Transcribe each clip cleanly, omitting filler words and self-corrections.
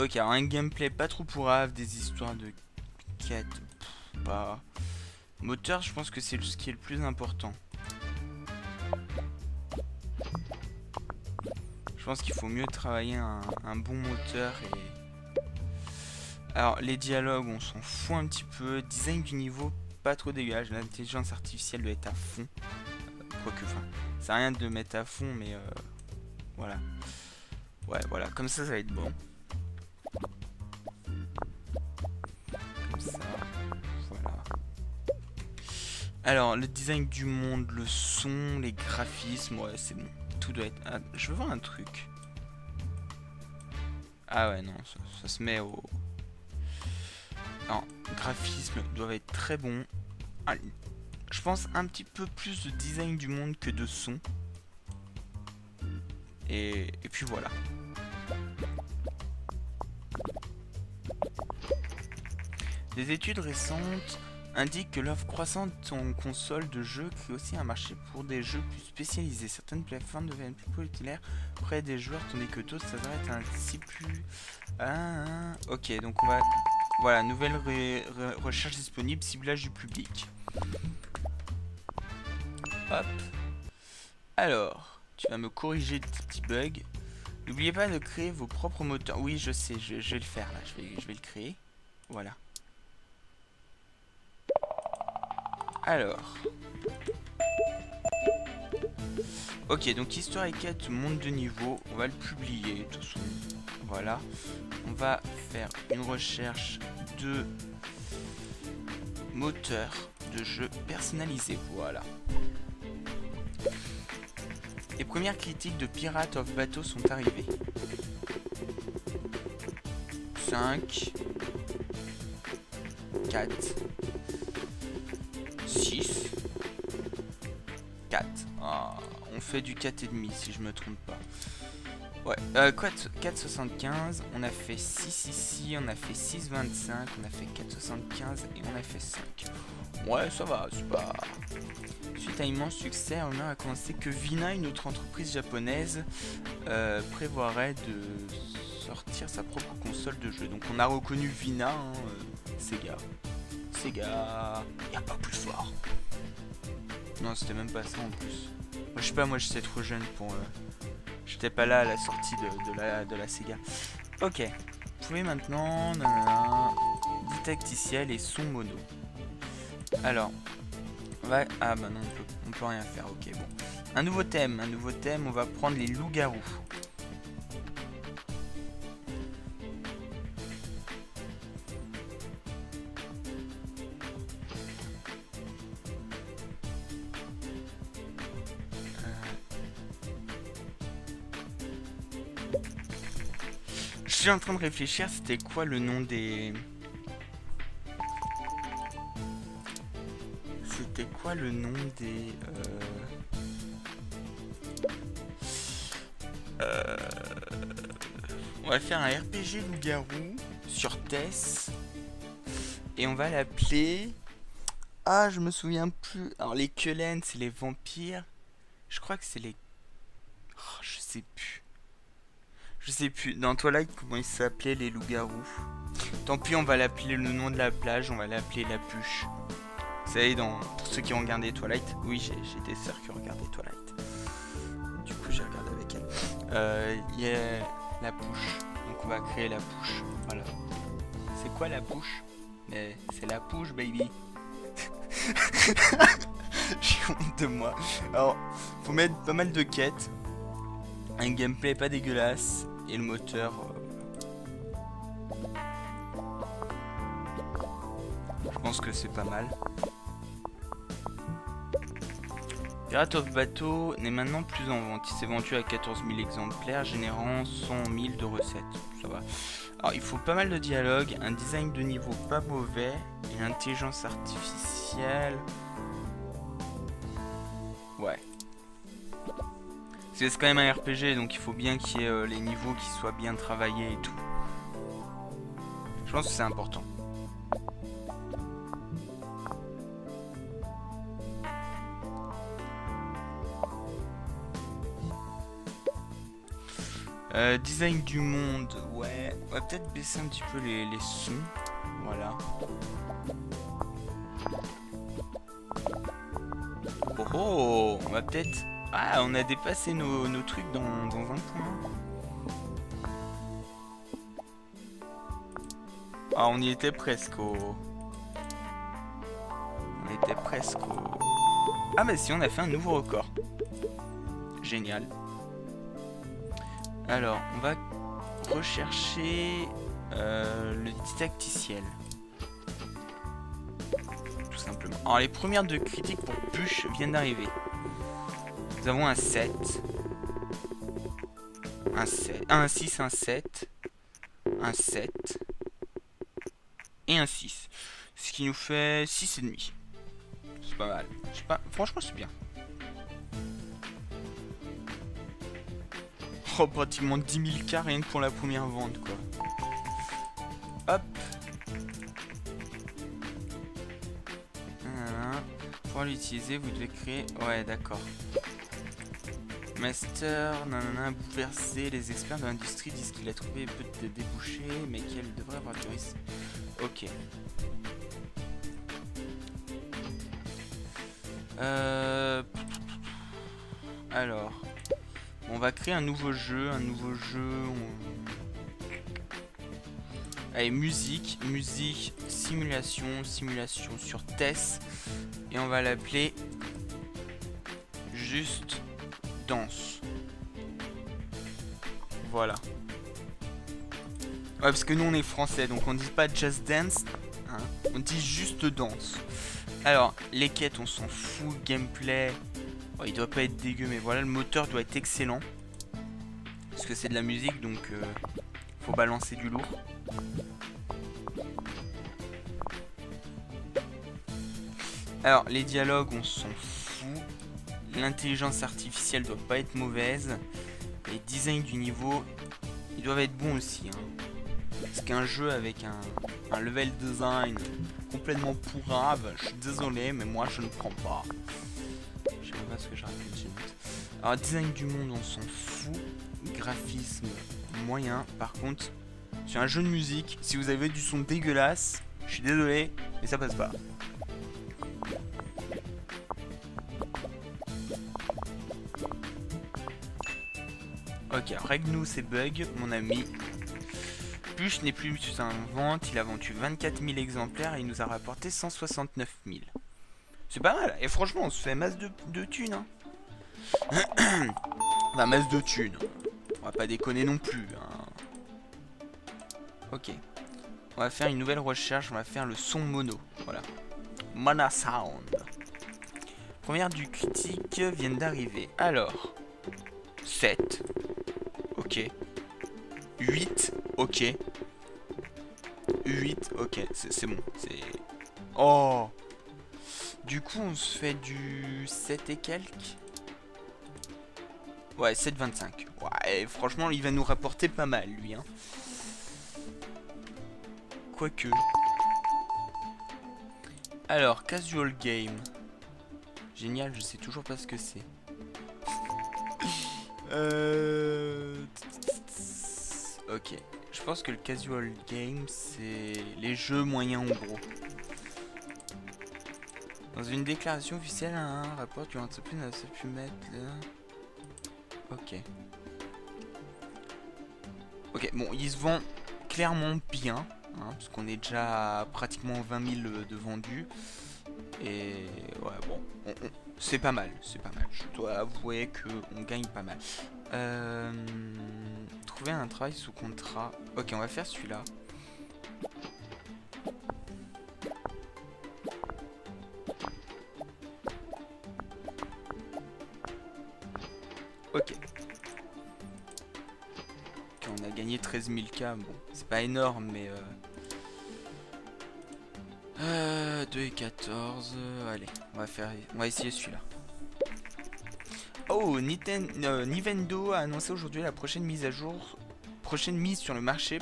Ok, alors un gameplay pas trop pourrave, des histoires de quêtes, pas... Moteur, je pense que c'est ce qui est le plus important. Je pense qu'il faut mieux travailler un bon moteur et... Alors, les dialogues, on s'en fout un petit peu. Design du niveau, pas trop dégueulasse. L'intelligence artificielle doit être à fond. Quoique, enfin, c'est rien de le mettre à fond, mais voilà. Ouais, voilà, comme ça va être bon. Comme ça, voilà. Alors, le design du monde, le son, les graphismes, ouais, c'est bon. Tout doit être... Ah, je veux voir un truc. Ah ouais, non, ça se met au... Alors, graphismes doivent être très bons. Ah, je pense un petit peu plus de design du monde que de son. Et puis voilà. Des études récentes indiquent que l'offre croissante en console de jeux crée aussi un marché pour des jeux plus spécialisés. Certaines plateformes deviennent plus populaires auprès des joueurs tandis que d'autres s'arrêtent ainsi plus... Ok, donc on va... Voilà, nouvelle recherche disponible, ciblage du public. Hop. Alors, tu vas me corriger des petits bugs. N'oubliez pas de créer vos propres moteurs. Oui, je sais, je vais le faire là. Je vais le créer. Voilà. Alors. Ok, donc histoire et quête, monde de niveau. On va le publier. De toute façon. Voilà. On va faire une recherche de moteur de jeu personnalisé. Voilà. Les premières critiques de Pirate of Bateau sont arrivées. 5, 4, 6, 4. Ah, on fait du 4,5 si je me trompe pas. Ouais, 4,75. On a fait 6 ici, on a fait 6,25, on a fait 4,75 et on a fait 5. Ouais, ça va, c'est pas... Suite à un immense succès, on a commencé que Vina, une autre entreprise japonaise, prévoirait de sortir sa propre console de jeu. Donc on a reconnu Vina, hein, Sega. Sega, y a pas plus fort. Non, c'était même pas ça en plus. Moi, je sais pas, moi j'étais trop jeune pour... J'étais pas là à la sortie de la Sega. Ok. Vous pouvez maintenant... Didacticiel et son mono. Alors, on va... Ah bah non, on peut rien faire, ok, bon. Un nouveau thème, on va prendre les loups-garous. Je suis en train de réfléchir, c'était quoi le nom des... C'était quoi le nom des... On va faire un RPG loup-garou sur TES. Et on va l'appeler... Ah, je me souviens plus. Alors les Kellen, c'est les vampires. Je crois que c'est les... Oh, je sais plus. Je sais plus. Dans Twilight, comment ils s'appelaient les loups-garous. Tant pis, on va l'appeler le nom de la plage. On va l'appeler la Puche. Vous savez, pour ceux qui ont regardé Twilight. Oui, j'ai des sœurs qui ont regardé Twilight. Du coup, j'ai regardé avec elle. Il y a la Pouche. Donc on va créer la Pouche. Voilà. C'est quoi la Pouche? Mais c'est la Pouche, baby. J'ai honte de moi. Alors, faut mettre pas mal de quêtes. Un gameplay pas dégueulasse. Et le moteur... Je pense que c'est pas mal. Pirate of Bateau n'est maintenant plus en vente. Il s'est vendu à 14 000 exemplaires, générant 100 000 de recettes. Ça va. Alors, il faut pas mal de dialogue, un design de niveau pas mauvais, et l'intelligence artificielle... Ouais. C'est quand même un RPG, donc il faut bien qu'il y ait les niveaux qui soient bien travaillés et tout. Je pense que c'est important. Design du monde, ouais. On va peut-être baisser un petit peu les sons. Voilà. Oh oh, on va peut-être... Ah, on a dépassé nos trucs dans un point. Ah, on y était presque au... On était presque au... Ah bah si, on a fait un nouveau record. Génial. Alors, on va rechercher le didacticiel. Tout simplement. Alors, les premières deux critiques pour Push viennent d'arriver. Nous avons un 7. Un 7. Un 6, un 7. Un 7. Et un 6. Ce qui nous fait 6,5. C'est pas mal. Franchement, c'est bien. Oh, pratiquement 10 000 cas rien que pour la première vente, quoi. Hop. Pour l'utiliser, vous devez créer... Ouais, d'accord. Master, nanana, bouleverser. Les experts de l'industrie disent qu'il a trouvé peu de débouchés, mais qu'elle devrait avoir du risque. Ok. Alors, on va créer un nouveau jeu, Allez, musique, simulation sur TES, et on va l'appeler juste danse. Voilà. Ouais, parce que nous on est français, donc on dit pas just dance, hein, on dit juste danse. Alors, les quêtes, on s'en fout. Gameplay, oh, il doit pas être dégueu, mais voilà, le moteur doit être excellent. Parce que c'est de la musique, donc faut balancer du lourd. Alors, les dialogues, on s'en fout. L'intelligence artificielle doit pas être mauvaise. Les designs du niveau, ils doivent être bons aussi. Hein. Parce qu'un jeu avec un level design complètement pourrave, je suis désolé, mais moi je ne prends pas. Je sais pas ce que je raconte. Alors, design du monde, on s'en fout. Graphisme moyen. Par contre, sur un jeu de musique, si vous avez du son dégueulasse, je suis désolé, mais ça passe pas. Ok, règle-nous ces bugs, mon ami. Push n'est plus en vente, il a vendu 24 000 exemplaires et il nous a rapporté 169 000. C'est pas mal, et franchement, on se fait masse de thunes. Hein. Enfin, masse de thunes. On va pas déconner non plus. Hein. Ok. On va faire une nouvelle recherche, on va faire le son mono. Voilà. Mana Sound. Première du critique viennent d'arriver. Alors, 7. Ok. 8. Ok. 8. Ok. C'est bon. C'est... Oh. Du coup, on se fait du 7 et quelques. Ouais, 7,25. Ouais, franchement, il va nous rapporter pas mal, lui. Hein. Quoique. Alors, casual game. Génial, je sais toujours pas ce que c'est. Ok. Je pense que le casual game, c'est les jeux moyens en gros. Dans une déclaration officielle, un rapport du entreprise n'a pas pu mettre là. Ok. Ok, bon, il se vend clairement bien, hein, parce qu'on est déjà à pratiquement 20 000 de vendus. Et ouais, bon, c'est pas mal, c'est pas mal. Je dois avouer qu'on gagne pas mal. Trouver un travail sous contrat. Ok, on va faire celui-là. Ok. On a gagné 13 000 K. Bon, c'est pas énorme, mais 2 et 14. Allez, on va essayer celui-là. Oh, Nintendo a annoncé aujourd'hui la prochaine mise sur le marché,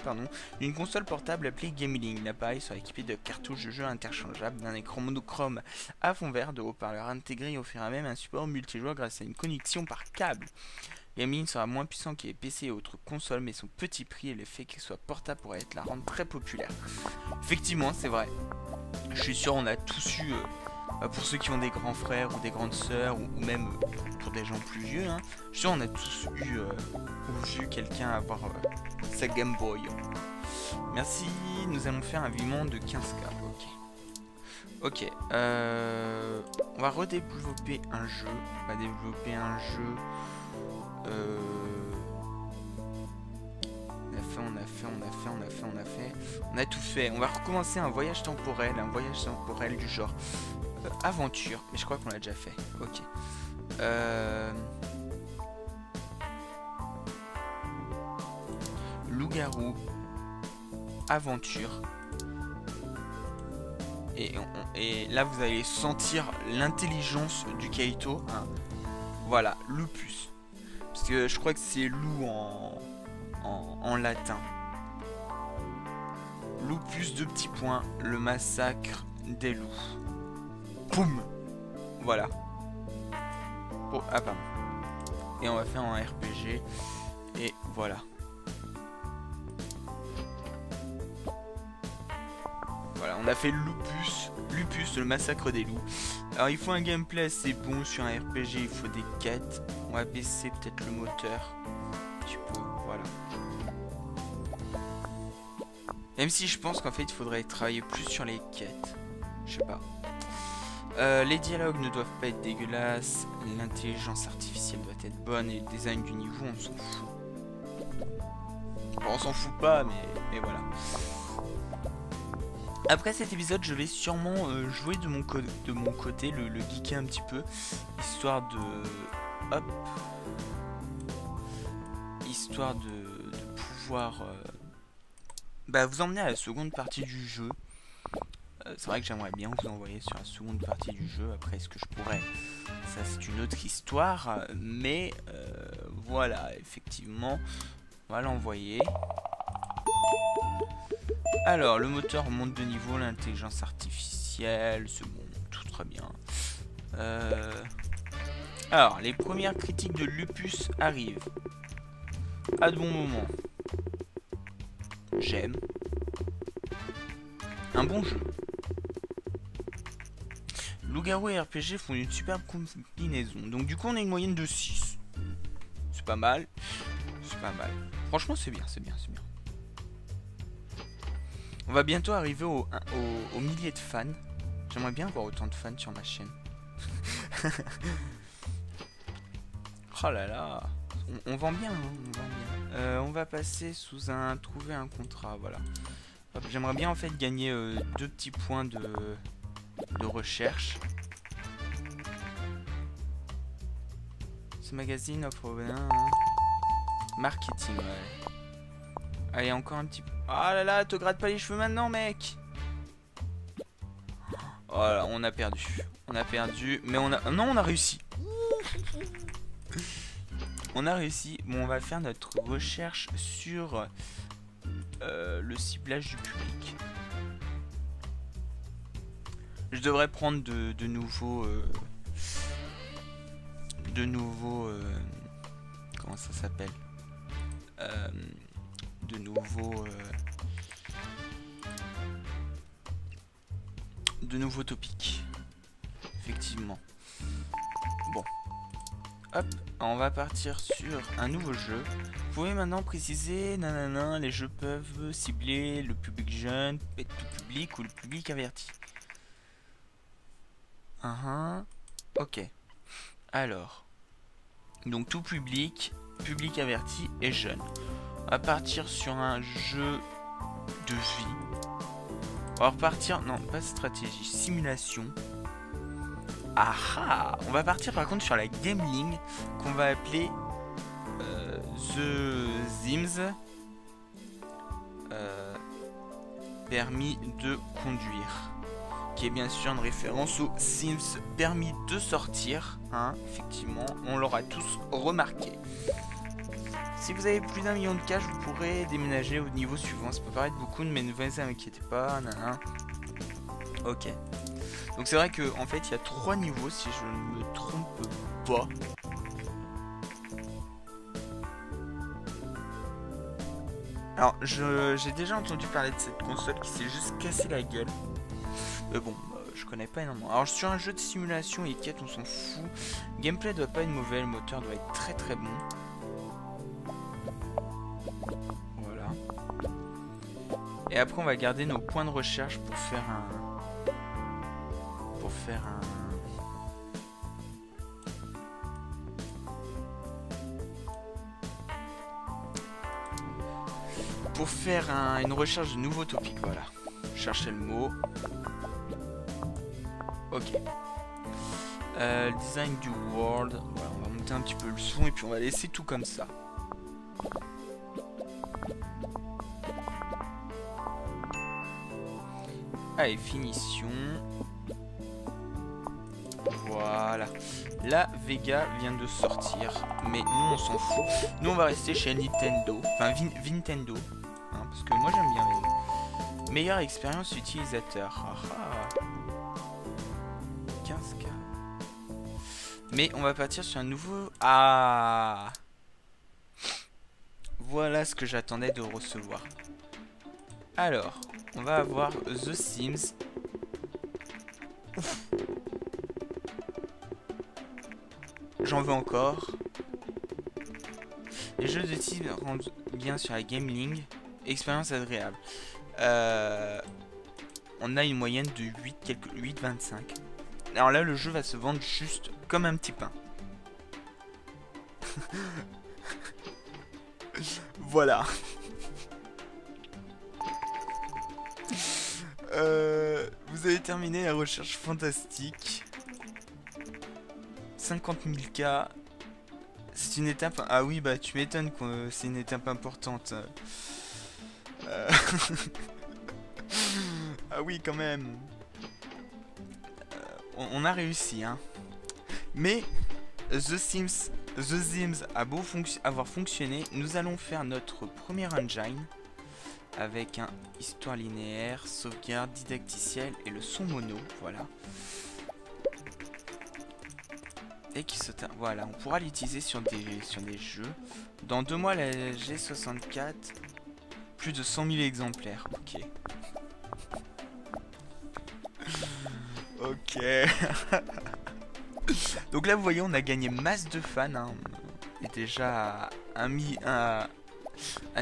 d'une console portable appelée Game-Link. L'appareil sera équipé de cartouches de jeu interchangeables, d'un écran monochrome à fond vert, de haut-parleurs intégrés et offrira même un support multijoueur grâce à une connexion par câble. Gaming sera moins puissant que les PC et autres consoles, mais son petit prix et le fait qu'il soit portable pourrait être la rendre très populaire. Effectivement, c'est vrai. Je suis sûr on a tous eu, pour ceux qui ont des grands frères ou des grandes sœurs, ou même pour des gens plus vieux, hein, je suis sûr on a tous eu ou vu quelqu'un avoir sa Game Boy. Merci, nous allons faire un virement de 15K. Ok, on va redévelopper un jeu. On va développer un jeu. On a tout fait. On va recommencer un voyage temporel du genre aventure. Mais je crois qu'on l'a déjà fait. Ok. Loup-garou, aventure. Et là vous allez sentir l'intelligence du Kaito, hein. Voilà, lupus. Parce que je crois que c'est loup en latin. Lupus, 2 petits points, le massacre des loups. Poum. Voilà. Oh, ah pardon. Et on va faire un RPG. Et voilà. Voilà, on a fait Lupus, le massacre des loups. Alors il faut un gameplay assez bon sur un RPG, il faut des quêtes. On va baisser peut-être le moteur. Un petit peu, voilà. Même si je pense qu'en fait il faudrait travailler plus sur les quêtes. Je sais pas. Les dialogues ne doivent pas être dégueulasses. L'intelligence artificielle doit être bonne. Et le design du niveau, on s'en fout. Bon, on s'en fout pas, mais voilà. Après cet épisode, je vais sûrement jouer de mon côté, le geeker un petit peu, histoire de... Hop. Histoire de pouvoir vous emmener à la seconde partie du jeu. C'est vrai que j'aimerais bien vous envoyer sur la seconde partie du jeu. Après, est-ce que je pourrais? Ça, c'est une autre histoire. Mais voilà, effectivement, on va l'envoyer. Alors, le moteur monte de niveau, l'intelligence artificielle, c'est bon, tout très bien. Alors, les premières critiques de Lupus arrivent. À de bons moments. J'aime. Un bon jeu. Loup-garou et RPG font une superbe combinaison. Donc du coup, on a une moyenne de 6. C'est pas mal. C'est pas mal. Franchement, c'est bien, c'est bien, c'est bien. On va bientôt arriver au millier de fans. J'aimerais bien avoir autant de fans sur ma chaîne. Oh là là. On vend bien, hein, on vend bien. On va passer sous un... Trouver un contrat, voilà. J'aimerais bien en fait gagner 2 petits points de recherche. Ce magazine offre... Marketing, ouais. Allez, encore un petit peu. Oh là là, te gratte pas les cheveux maintenant, mec. Oh là, on a perdu. On a perdu, mais on a... Non, on a réussi. On a réussi. Bon, on va faire notre recherche sur le ciblage du public. Je devrais prendre de nouveaux... comment ça s'appelle? De nouveaux topics. Effectivement. Bon. Hop, on va partir sur un nouveau jeu. Vous pouvez maintenant préciser, nanana, les jeux peuvent cibler le public jeune, tout public ou le public averti. Ok. Alors. Donc tout public, public averti et jeune. On va partir sur un jeu de vie. On va repartir... Non, pas stratégie, simulation. Ah, on va partir par contre sur la Gameling qu'on va appeler The Sims permis de conduire, qui est bien sûr une référence aux Sims permis de sortir, hein, effectivement, on l'aura tous remarqué. Si vous avez plus d'1 million de cash, vous pourrez déménager au niveau suivant. Ça peut paraître beaucoup, mais ne vous inquiétez pas. Nanana. Ok. Donc c'est vrai que en fait il y a 3 niveaux si je ne me trompe pas. Alors, j'ai déjà entendu parler de cette console qui s'est juste cassé la gueule. Mais bon, je connais pas énormément. Alors, sur un jeu de simulation et quête, on s'en fout. Gameplay doit pas être mauvais, le moteur doit être très très bon. Voilà. Et après, on va garder nos points de recherche pour faire un... une recherche de nouveaux topics, voilà. Chercher le mot. Ok. Design du world. Voilà, on va monter un petit peu le son et puis on va laisser tout comme ça. Allez, finition. Voilà. La Vega vient de sortir, mais nous on s'en fout. Nous on va rester chez Nintendo, enfin Nintendo, hein, parce que moi j'aime bien les meilleure expérience utilisateur. Ah, ah. 15K. Mais on va partir sur un nouveau. Ah. Voilà ce que j'attendais de recevoir. Alors, on va avoir The Sims. Ouf. J'en veux encore. Les jeux de Sims rendent bien sur la Gameling. Expérience agréable. On a une moyenne de 8,25. Alors là, le jeu va se vendre juste comme un petit pain. Voilà. Vous avez terminé la recherche fantastique. 50 000 K. C'est une étape... Ah oui, bah tu m'étonnes que c'est une étape importante. Ah oui, quand même. On a réussi, hein. Mais The Sims a beau avoir fonctionné, nous allons faire notre premier engine avec un histoire linéaire, sauvegarde, didacticiel et le son mono. Voilà. Et qui se voilà, on pourra l'utiliser sur des jeux. Dans 2 mois, la G64, plus de 100 000 exemplaires. Ok. Ok. Donc là, vous voyez, on a gagné masse de fans. Hein. On est déjà à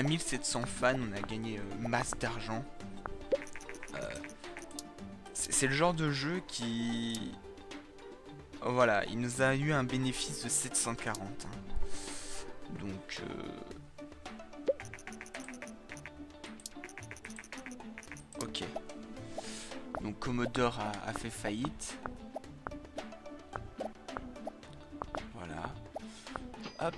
1700 fans. On a gagné masse d'argent. C'est le genre de jeu qui... Voilà, il nous a eu un bénéfice de 740. Hein. Donc... Ok. Donc Commodore a fait faillite. Voilà. Hop.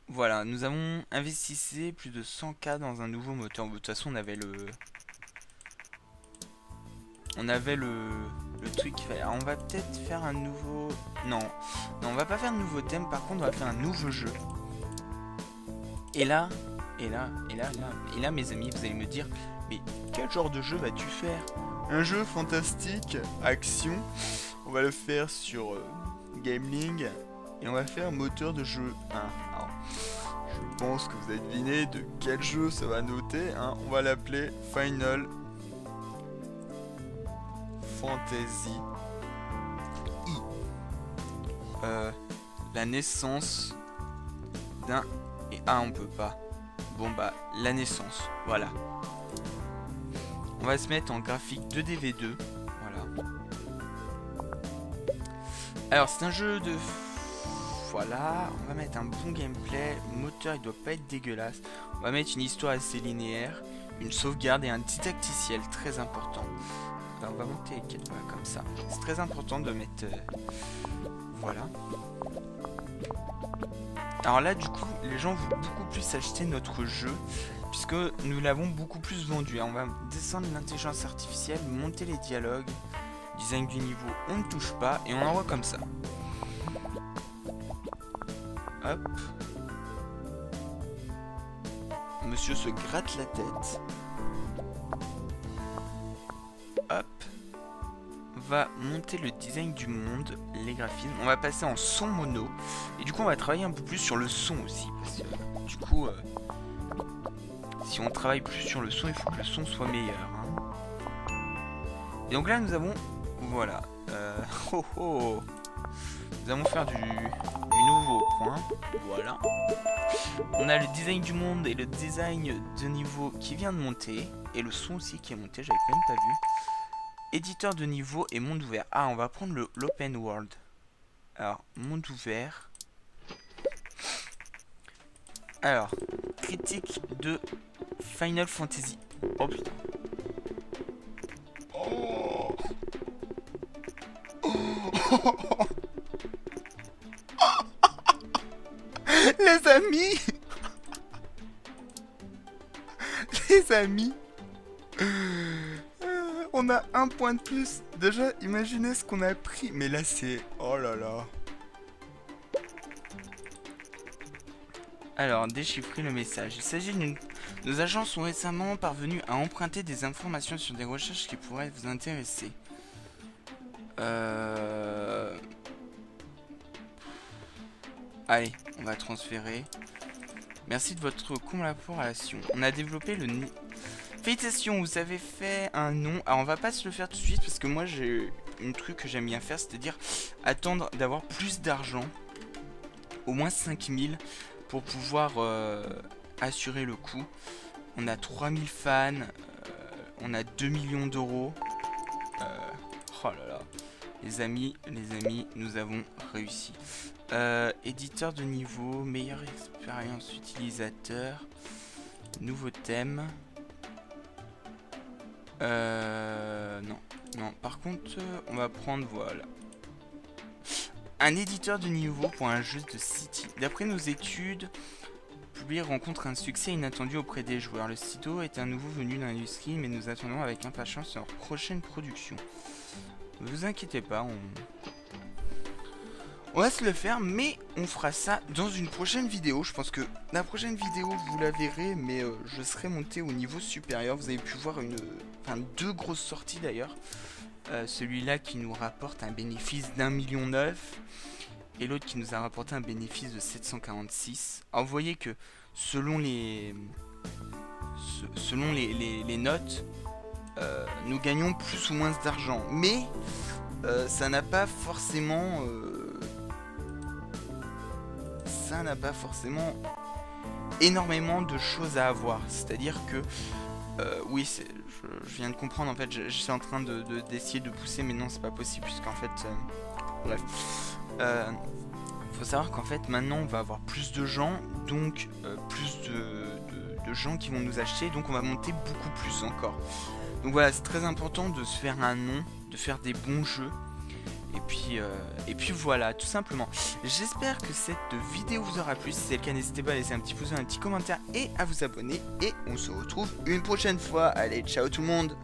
Voilà, nous avons investi plus de 100K dans un nouveau moteur. De toute façon, on avait le truc qu'il fallait. Alors, on va peut-être faire un nouveau... Non, on va pas faire un nouveau thème. Par contre, on va faire un nouveau jeu. Et là, mes amis, vous allez me dire... Mais quel genre de jeu vas-tu faire? Un jeu fantastique, action. On va le faire sur Gameling. Et on va faire moteur de jeu 1. Alors, je pense que vous avez deviné de quel jeu ça va noter. Hein. On va l'appeler Final Fantasy I. La naissance d'un... Et ah, on peut pas. Bon bah, la naissance. Voilà. On va se mettre en graphique 2DV2. Voilà. Alors, c'est un jeu de... Voilà. On va mettre un bon gameplay. Le moteur, il doit pas être dégueulasse. On va mettre une histoire assez linéaire. Une sauvegarde et un didacticiel très important. Alors, on va monter les quêtes, voilà, comme ça. C'est très important de mettre... Voilà. Alors là, du coup, les gens vont beaucoup plus acheter notre jeu. Puisque nous l'avons beaucoup plus vendu. On va descendre l'intelligence artificielle, monter les dialogues, design du niveau, on ne touche pas et on envoie comme ça. Hop. Monsieur se gratte la tête. Hop. On va monter le design du monde, les graphismes. On va passer en son mono. Et du coup, on va travailler un peu plus sur le son aussi. Parce que Du coup, si on travaille plus sur le son, il faut que le son soit meilleur. Hein. Et donc là, nous avons... Voilà. Oh oh. Nous allons faire du nouveau point. Voilà. On a le design du monde et le design de niveau qui vient de monter. Et le son aussi qui est monté, j'avais même pas vu. Éditeur de niveau et monde ouvert. Ah, on va prendre l'open world. Alors, monde ouvert. Alors, critique de Final Fantasy. Oh putain. Oh. Oh. Les amis. Les amis. On a un point de plus. Déjà, imaginez ce qu'on a pris. Mais là, c'est... Oh là là. Alors, déchiffrer le message. Il s'agit d'une... Nos agents sont récemment parvenus à emprunter des informations sur des recherches qui pourraient vous intéresser. Allez, on va transférer. Merci de votre collaboration. On a développé le... Félicitations, vous avez fait un nom. Alors, on va pas se le faire tout de suite parce que moi, j'ai un truc que j'aime bien faire, c'est-à-dire attendre d'avoir plus d'argent. Au moins 5000 pour pouvoir assurer le coup. On a 3000 fans. On a 2 millions d'euros. Oh là là. Les amis, nous avons réussi. Éditeur de niveau, meilleure expérience utilisateur, nouveau thème. Non. Par contre, on va prendre, voilà. Un éditeur de niveau pour un jeu de City. D'après nos études, Publier rencontre un succès inattendu auprès des joueurs. Le sitôt est un nouveau venu dans l'industrie, mais nous attendons avec impatience leur prochaine production. Ne vous inquiétez pas, on va se le faire, mais on fera ça dans une prochaine vidéo. Je pense que la prochaine vidéo, vous la verrez, mais je serai monté au niveau supérieur. Vous avez pu voir deux grosses sorties d'ailleurs. Celui-là qui nous rapporte un bénéfice d'1,9 million et l'autre qui nous a rapporté un bénéfice de 746. Alors vous voyez que selon les notes, nous gagnons plus ou moins d'argent, mais ça n'a pas forcément énormément de choses à avoir. C'est-à-dire que oui, je viens de comprendre, en fait, je suis en train d'essayer de pousser, mais non, c'est pas possible, puisqu'en fait, bref. Faut savoir qu'en fait, maintenant, on va avoir plus de gens, donc plus de gens qui vont nous acheter, donc on va monter beaucoup plus encore. Donc voilà, c'est très important de se faire un nom, de faire des bons jeux. Et puis voilà, tout simplement. J'espère que cette vidéo vous aura plu. Si c'est le cas, n'hésitez pas à laisser un petit pouce, un petit commentaire et à vous abonner. Et on se retrouve une prochaine fois. Allez, ciao tout le monde!